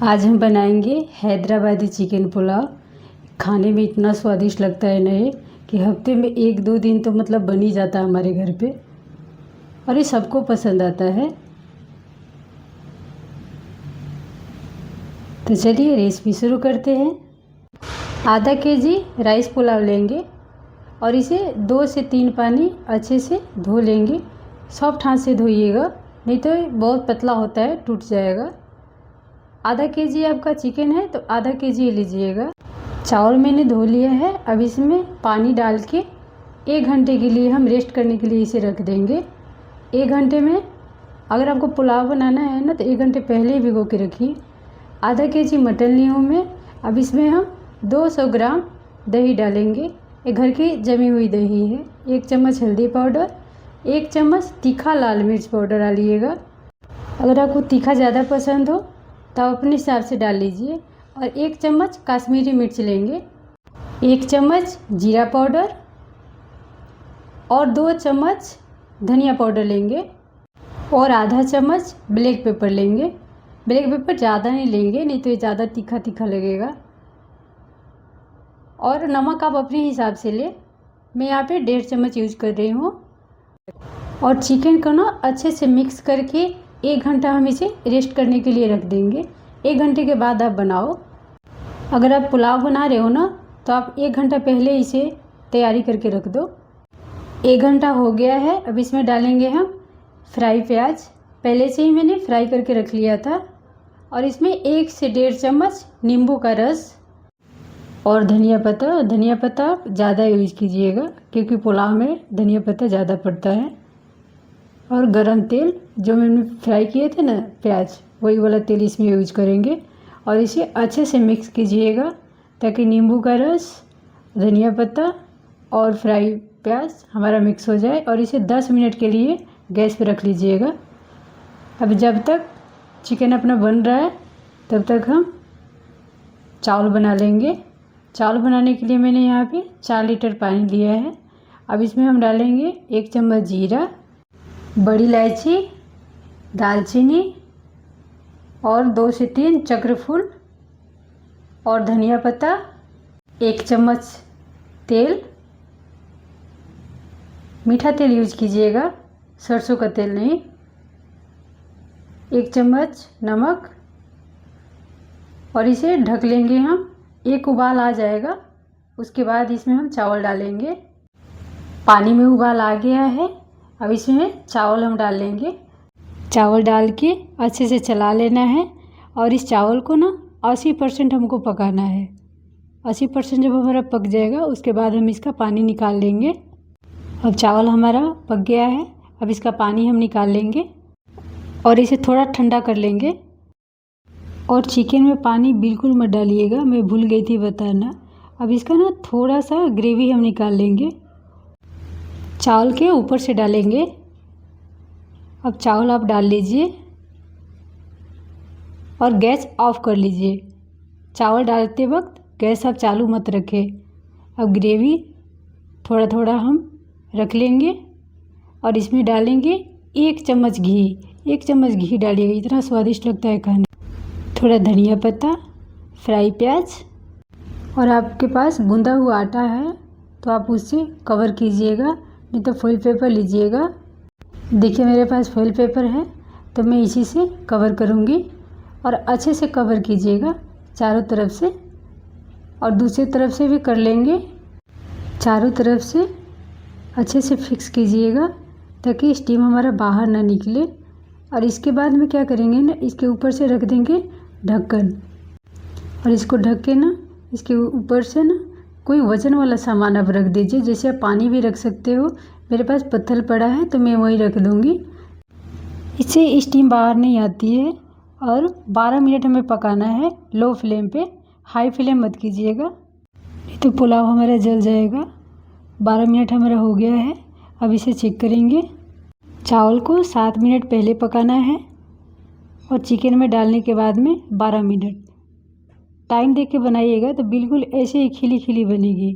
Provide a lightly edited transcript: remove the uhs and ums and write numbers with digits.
आज हम बनाएंगे हैदराबादी चिकन पुलाव। खाने में इतना स्वादिष्ट लगता है ना ये कि हफ्ते में 1-2 दिन तो मतलब बन ही जाता है हमारे घर पे, और ये सबको पसंद आता है। तो चलिए रेसिपी शुरू करते हैं। आधा केजी राइस पुलाव लेंगे और इसे 2 से 3 पानी अच्छे से धो लेंगे। सॉफ्ट हाथ से धोइएगा, नहीं तो बहुत पतला होता है, टूट जाएगा। आधा केजी आपका चिकन है तो आधा केजी लीजिएगा। चावल मैंने धो लिया है। अब इसमें पानी डाल के 1 घंटे के लिए हम रेस्ट करने के लिए इसे रख देंगे। 1 घंटे में अगर आपको पुलाव बनाना है ना तो 1 घंटे पहले ही भिगो के रखिए। आधा केजी मटन ली हूँ मैं। अब इसमें हम 200 ग्राम दही डालेंगे। ये घर की जमी हुई दही है। 1 चम्मच हल्दी पाउडर, 1 चम्मच तीखा लाल मिर्च पाउडर डालिएगा। अगर आपको तीखा ज़्यादा पसंद हो तो आप अपने हिसाब से डाल लीजिए। और 1 चम्मच काश्मीरी मिर्च लेंगे, 1 चम्मच जीरा पाउडर और 2 चम्मच धनिया पाउडर लेंगे और आधा चम्मच ब्लैक पेपर लेंगे। ब्लैक पेपर ज़्यादा नहीं लेंगे, नहीं तो ये ज़्यादा तीखा तीखा लगेगा। और नमक आप अपने हिसाब से ले। मैं यहाँ पे 1.5 चम्मच यूज कर रही हूँ। और चिकन को ना अच्छे से मिक्स करके 1 घंटा हम इसे रेस्ट करने के लिए रख देंगे। 1 घंटे के बाद आप बनाओ। अगर आप पुलाव बना रहे हो ना तो आप 1 घंटा पहले इसे तैयारी करके रख दो। 1 घंटा हो गया है। अब इसमें डालेंगे हम फ्राई प्याज। पहले से ही मैंने फ्राई करके रख लिया था। और इसमें 1 से 1.5 चम्मच नींबू का रस और धनिया पत्ता। धनिया पत्ता आप ज़्यादा यूज कीजिएगा क्योंकि पुलाव में धनिया पत्ता ज़्यादा पड़ता है। और गरम तेल जो मैंने फ्राई किए थे ना प्याज, वही वाला तेल इसमें यूज करेंगे। और इसे अच्छे से मिक्स कीजिएगा ताकि नींबू का रस, धनिया पत्ता और फ्राई प्याज हमारा मिक्स हो जाए। और इसे 10 मिनट के लिए गैस पे रख लीजिएगा। अब जब तक चिकन अपना बन रहा है तब तक हम चावल बना लेंगे। चावल बनाने के लिए मैंने यहाँ पे 4 लीटर पानी लिया है। अब इसमें हम डालेंगे 1 चम्मच जीरा, बड़ी इलायची, दालचीनी और 2 से 3 चक्रफूल और धनिया पत्ता, 1 चम्मच तेल। मीठा तेल यूज कीजिएगा, सरसों का तेल नहीं। 1 चम्मच नमक। और इसे ढक लेंगे हम। 1 उबाल आ जाएगा, उसके बाद इसमें हम चावल डालेंगे। पानी में उबाल आ गया है। अब इसमें चावल हम डाल लेंगे। चावल डाल के अच्छे से चला लेना है। और इस चावल को ना 80% हमको पकाना है। 80% जब हमारा पक जाएगा उसके बाद हम इसका पानी निकाल लेंगे। अब चावल हमारा पक गया है। अब इसका पानी हम निकाल लेंगे और इसे थोड़ा ठंडा कर लेंगे। और चिकन में पानी बिल्कुल मत डालिएगा, मैं भूल गई थी बताना। अब इसका ना थोड़ा सा ग्रेवी हम निकाल लेंगे, चावल के ऊपर से डालेंगे। अब चावल आप डाल लीजिए और गैस ऑफ कर लीजिए। चावल डालते वक्त गैस आप चालू मत रखें। अब ग्रेवी थोड़ा थोड़ा हम रख लेंगे और इसमें डालेंगे 1 चम्मच घी। 1 चम्मच घी डालिएगा, इतना स्वादिष्ट लगता है खाने। थोड़ा धनिया पत्ता, फ्राई प्याज। और आपके पास गूंदा हुआ आटा है तो आप उससे कवर कीजिएगा, नहीं तो फॉइल पेपर लीजिएगा। देखिए मेरे पास फॉइल पेपर है तो मैं इसी से कवर करूँगी। और अच्छे से कवर कीजिएगा चारों तरफ से, और दूसरी तरफ से भी कर लेंगे। चारों तरफ से अच्छे से फिक्स कीजिएगा ताकि स्टीम हमारा बाहर ना निकले। और इसके बाद में क्या करेंगे ना, इसके ऊपर से रख देंगे ढक्कन। और इसको ढक के ना इसके ऊपर से ना कोई वज़न वाला सामान आप रख दीजिए। जैसे आप पानी भी रख सकते हो, मेरे पास पत्थर पड़ा है तो मैं वही रख दूँगी। इससे स्टीम बाहर नहीं आती है। और 12 मिनट हमें पकाना है लो फ्लेम पे, हाई फ्लेम मत कीजिएगा, नहीं तो पुलाव हमारा जल जाएगा। 12 मिनट हमारा हो गया है। अब इसे चेक करेंगे। चावल को 7 मिनट पहले पकाना है और चिकन में डालने के बाद में 12 मिनट। टाइम देख के बनाइएगा तो बिल्कुल ऐसे ही खिली खिली बनेगी।